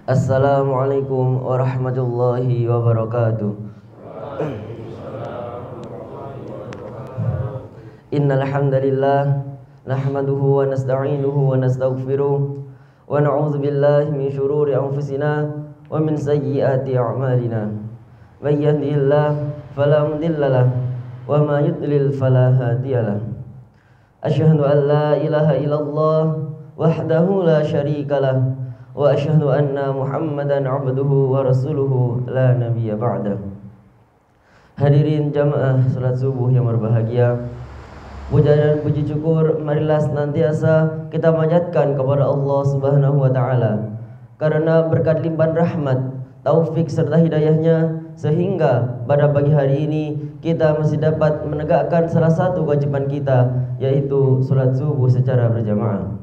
Assalamualaikum warahmatullahi wabarakatuh. Innal hamdalillah nahmaduhu wa nasta'inuhu wa nastaghfiruh wa na'udzu billahi min shururi anfusina wa min sayyiati a'malina. May yahdihillahu fala mudhillalah wa may yudlil fala hadiyalah. Asyhadu an la ilaha illallah wahdahu la syarikalah wa asyhadu anna Muhammadan abduhu wa rasuluhu la nabiyya ba'dah. Hadirin jamaah salat subuh yang berbahagia, puja dan puji syukur marilah senantiasa kita panjatkan kepada Allah Subhanahu wa taala, karena berkat limpahan rahmat, taufik serta hidayahnya sehingga pada pagi hari ini kita masih dapat menegakkan salah satu kewajiban kita, yaitu salat subuh secara berjamaah.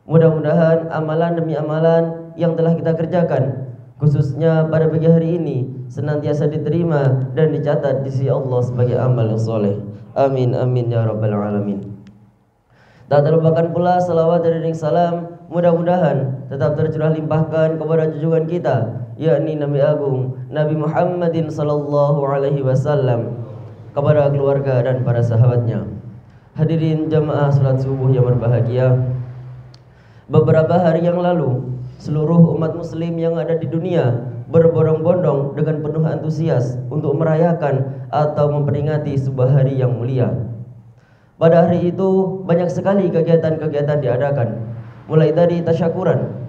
Mudah-mudahan amalan demi amalan yang telah kita kerjakan, khususnya pada pagi hari ini, senantiasa diterima dan dicatat di sisi Allah sebagai amal yang soleh. Amin amin ya rabbal alamin. Tak terlupakan pula salawat dan salam mudah-mudahan tetap tercurah limpahkan kepada junjungan kita, yakni Nabi Agung Nabi Muhammadin sallallahu alaihi wasallam, kepada keluarga dan para sahabatnya. Hadirin jamaah salat subuh yang berbahagia, beberapa hari yang lalu seluruh umat muslim yang ada di dunia berbondong-bondong dengan penuh antusias untuk merayakan atau memperingati sebuah hari yang mulia. Pada hari itu banyak sekali kegiatan-kegiatan diadakan, mulai dari tasyakuran,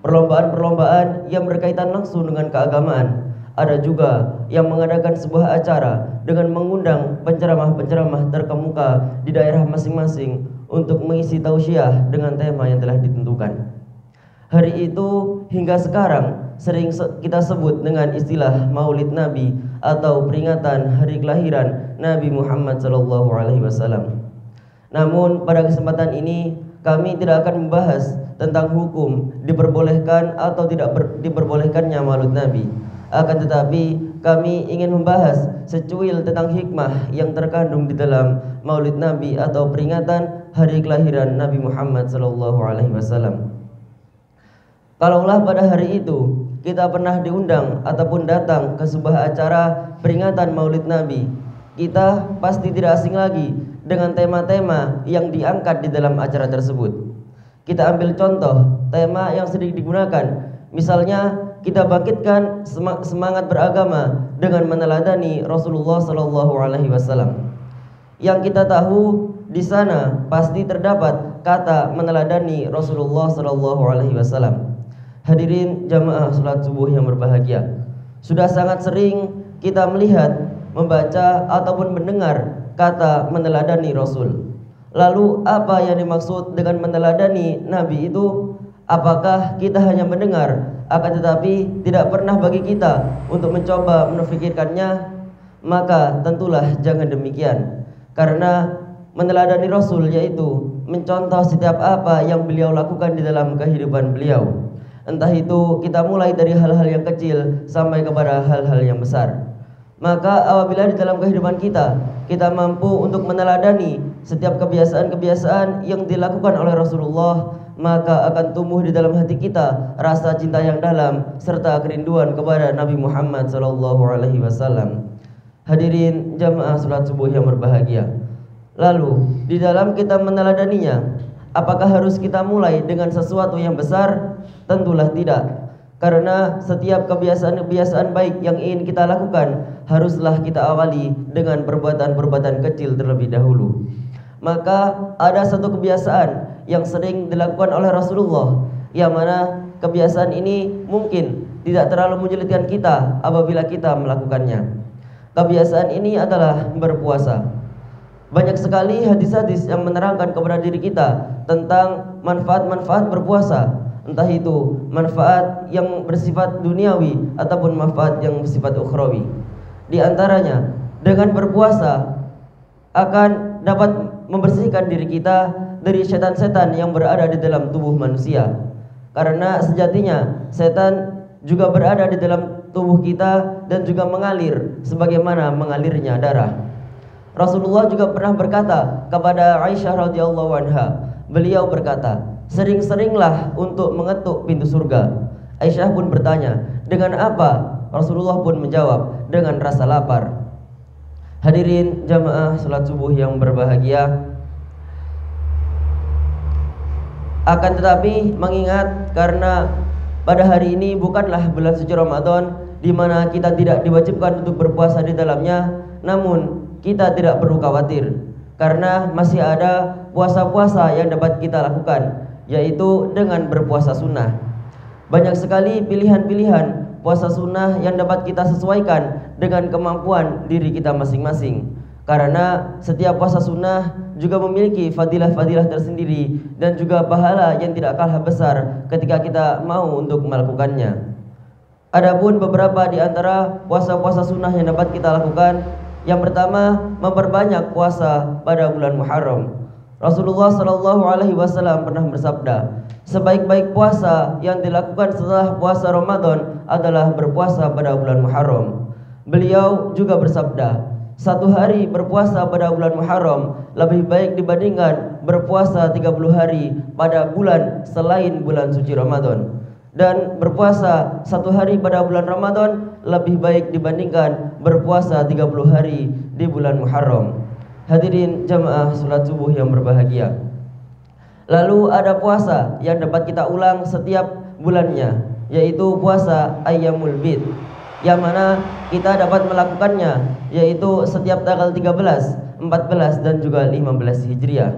perlombaan-perlombaan yang berkaitan langsung dengan keagamaan. Ada juga yang mengadakan sebuah acara dengan mengundang penceramah-penceramah terkemuka di daerah masing-masing untuk mengisi tausiah dengan tema yang telah ditentukan. Hari itu hingga sekarang sering kita sebut dengan istilah Maulid Nabi atau peringatan hari kelahiran Nabi Muhammad SAW. Namun pada kesempatan ini kami tidak akan membahas tentang hukum diperbolehkan atau tidak diperbolehkannya Maulid Nabi. Akan tetapi kami ingin membahas secuil tentang hikmah yang terkandung di dalam Maulid Nabi atau peringatan hari kelahiran Nabi Muhammad SAW. Kalaulah pada hari itu kita pernah diundang ataupun datang ke sebuah acara peringatan Maulid Nabi, kita pasti tidak asing lagi dengan tema-tema yang diangkat di dalam acara tersebut. Kita ambil contoh tema yang sering digunakan, misalnya kita bangkitkan semangat beragama dengan meneladani Rasulullah SAW. Yang kita tahu di sana pasti terdapat kata meneladani Rasulullah SAW. Hadirin jamaah salat subuh yang berbahagia, sudah sangat sering kita melihat, membaca ataupun mendengar kata meneladani Rasul. Lalu apa yang dimaksud dengan meneladani Nabi itu? Apakah kita hanya mendengar akan tetapi tidak pernah bagi kita untuk mencoba memikirkannya? Maka tentulah jangan demikian, karena meneladani Rasul yaitu mencontoh setiap apa yang beliau lakukan di dalam kehidupan beliau. Entah itu kita mulai dari hal-hal yang kecil sampai kepada hal-hal yang besar. Maka apabila di dalam kehidupan kita mampu untuk meneladani setiap kebiasaan-kebiasaan yang dilakukan oleh Rasulullah, maka akan tumbuh di dalam hati kita rasa cinta yang dalam serta kerinduan kepada Nabi Muhammad SAW. Hadirin jamaah salat subuh yang berbahagia, lalu di dalam kita meneladaninya, apakah harus kita mulai dengan sesuatu yang besar? Tentulah tidak, karena setiap kebiasaan-kebiasaan baik yang ingin kita lakukan haruslah kita awali dengan perbuatan-perbuatan kecil terlebih dahulu. Maka ada satu kebiasaan yang sering dilakukan oleh Rasulullah, yang mana kebiasaan ini mungkin tidak terlalu menyulitkan kita apabila kita melakukannya. Kebiasaan ini adalah berpuasa. Banyak sekali hadis-hadis yang menerangkan kepada diri kita tentang manfaat-manfaat berpuasa, entah itu manfaat yang bersifat duniawi ataupun manfaat yang bersifat ukhrawi. Di antaranya, dengan berpuasa akan dapat membersihkan diri kita dari setan-setan yang berada di dalam tubuh manusia. Karena sejatinya setan juga berada di dalam tubuh kita dan juga mengalir sebagaimana mengalirnya darah. Rasulullah juga pernah berkata kepada Aisyah radhiyallahu anha, beliau berkata, sering-seringlah untuk mengetuk pintu surga. Aisyah pun bertanya, dengan apa? Rasulullah pun menjawab, dengan rasa lapar. Hadirin jamaah salat subuh yang berbahagia, akan tetapi mengingat karena pada hari ini bukanlah bulan suci Ramadan, di mana kita tidak diwajibkan untuk berpuasa di dalamnya, namun kita tidak perlu khawatir karena masih ada puasa-puasa yang dapat kita lakukan, yaitu dengan berpuasa sunnah. Banyak sekali pilihan-pilihan puasa sunnah yang dapat kita sesuaikan dengan kemampuan diri kita masing-masing. Karena setiap puasa sunnah juga memiliki fadilah-fadilah tersendiri dan juga pahala yang tidak kalah besar ketika kita mau untuk melakukannya. Adapun beberapa di antara puasa-puasa sunnah yang dapat kita lakukan, yang pertama, memperbanyak puasa pada bulan Muharram. Rasulullah SAW pernah bersabda, sebaik-baik puasa yang dilakukan setelah puasa Ramadan adalah berpuasa pada bulan Muharram. Beliau juga bersabda, satu hari berpuasa pada bulan Muharram lebih baik dibandingkan berpuasa 30 hari pada bulan selain bulan suci Ramadan. Dan berpuasa satu hari pada bulan Ramadan lebih baik dibandingkan berpuasa 30 hari di bulan Muharram. Hadirin jamaah salat subuh yang berbahagia. Lalu ada puasa yang dapat kita ulang setiap bulannya, yaitu puasa Ayyamul Bid, yang mana kita dapat melakukannya yaitu setiap tanggal 13, 14 dan juga 15 Hijriah.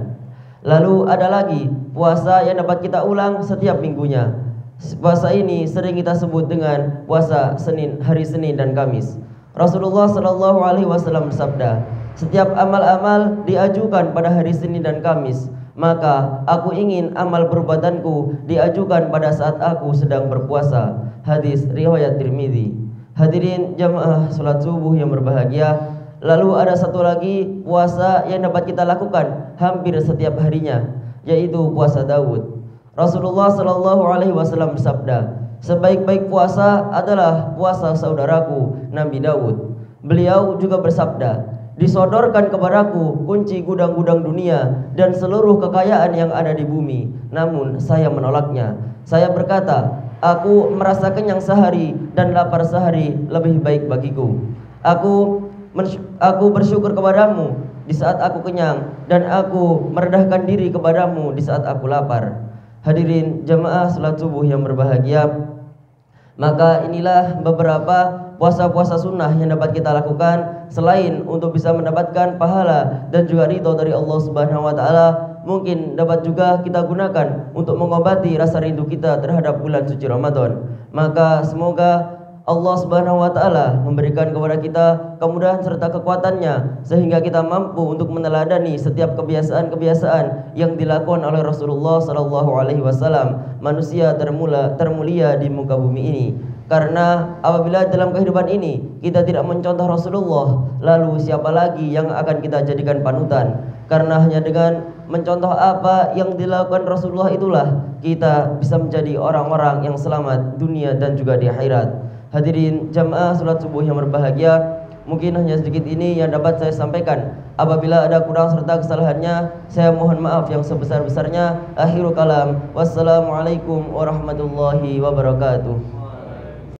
Lalu ada lagi puasa yang dapat kita ulang setiap minggunya. Puasa ini sering kita sebut dengan puasa Senin, hari Senin dan Kamis. Rasulullah SAW bersabda, setiap amal-amal diajukan pada hari Senin dan Kamis, maka aku ingin amal perbuatanku diajukan pada saat aku sedang berpuasa. Hadis riwayat Tirmidzi. Hadirin jamaah salat subuh yang berbahagia, lalu ada satu lagi puasa yang dapat kita lakukan hampir setiap harinya, yaitu puasa Daud. Rasulullah SAW bersabda, sebaik-baik puasa adalah puasa saudaraku Nabi Daud. Beliau juga bersabda, disodorkan kepadaku kunci gudang-gudang dunia dan seluruh kekayaan yang ada di bumi, namun saya menolaknya. Saya berkata, aku merasa kenyang sehari dan lapar sehari lebih baik bagiku. Aku bersyukur kepadamu di saat aku kenyang, dan aku merendahkan diri kepadamu di saat aku lapar. Hadirin jamaah salat subuh yang berbahagia, maka inilah beberapa puasa-puasa sunnah yang dapat kita lakukan selain untuk bisa mendapatkan pahala dan juga ridho dari Allah Subhanahu wa taala. Mungkin dapat juga kita gunakan untuk mengobati rasa rindu kita terhadap bulan suci Ramadan. Maka semoga Allah Subhanahu wa taala memberikan kepada kita kemudahan serta kekuatannya sehingga kita mampu untuk meneladani setiap kebiasaan-kebiasaan yang dilakukan oleh Rasulullah SAW, manusia termulia di muka bumi ini. Karena apabila dalam kehidupan ini kita tidak mencontoh Rasulullah, lalu siapa lagi yang akan kita jadikan panutan? Karena hanya dengan mencontoh apa yang dilakukan Rasulullah itulah kita bisa menjadi orang-orang yang selamat dunia dan juga di akhirat. Hadirin jamaah salat subuh yang berbahagia, mungkin hanya sedikit ini yang dapat saya sampaikan. Apabila ada kurang serta kesalahannya, saya mohon maaf yang sebesar-besarnya. Akhirul kalam, wassalamualaikum warahmatullahi wabarakatuh.